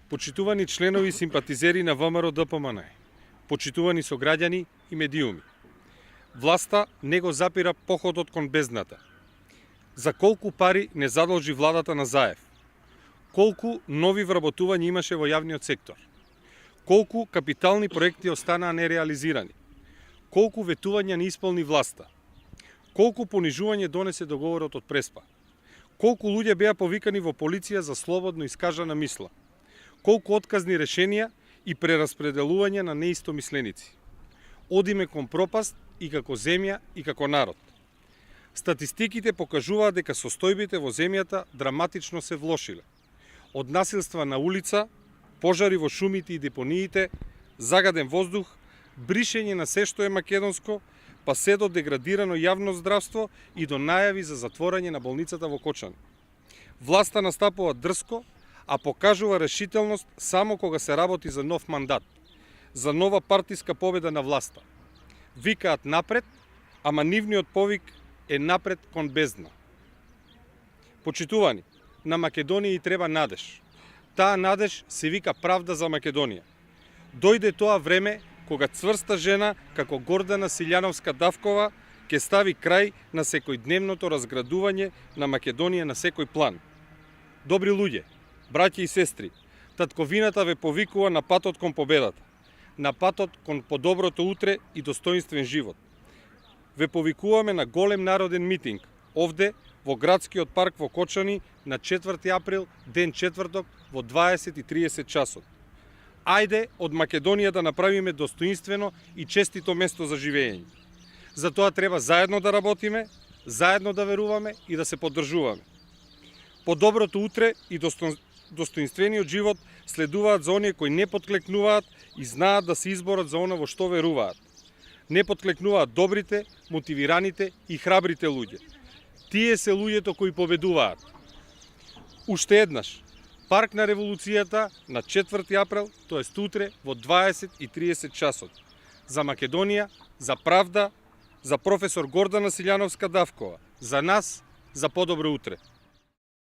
Почитувани членови и симпатизери на ВМРО ДПМН, почитувани сограѓани и медиуми, власта не го запира походот кон бездната. За колку пари не задолжи владата на Заев? Колку нови вработувања имаше во јавниот сектор? Колку капитални проекти останаа нереализирани? Колку ветувања не исполни власта? Колку понижување донесе договорот од Преспа? Колку луѓе беа повикани во полиција за слободно искажана мисла? Колку отказни решенија и прераспределување на неистомисленици? Одиме кон пропаст и како земја и како народ. Статистиките покажуваат дека состојбите во земјата драматично се влошиле. Од насилства на улица, пожари во шумите и депониите, загаден воздух, бришење на се што е македонско, па се до деградирано јавно здравство и до најави за затворање на болницата во Кочани. Власта настапува дрско, а покажува решителност само кога се работи за нов мандат, за нова партиска победа на власта. Викаат напред, ама нивниот повик е напред кон бездна. Почитувани, на Македонија и треба надеж. Таа надеж се вика правда за Македонија. Дојде тоа време кога цврста жена како Гордана Силјановска-Давкова ќе стави крај на секојдневното разградување на Македонија на секој план. Добри луѓе, браќи и сестри, татковината ве повикува на патот кон победата, на патот кон подоброто утре и достоинствен живот. Ве повикуваме на голем народен митинг, овде во градскиот парк во Кочани на 4 април, ден четврток, во 20:30 часот. Ајде од Македонија да направиме достоинствено и честито место за живење. За тоа треба заедно да работиме, заедно да веруваме и да се поддржуваме. Подоброто утре и достоинствениот живот следуваат за оние кои не подклекнуваат и знаат да се изборат за она во што веруваат. Не подклекнуваат добрите, мотивираните и храбрите луѓе. Тие се луѓето кои победуваат. Уште еднаш, Парк на револуцијата на 4 април, тоест утре во 20:30 часот. За Македонија, за правда, за професор Гордана Силјановска-Давкова, за нас, за подобро утре.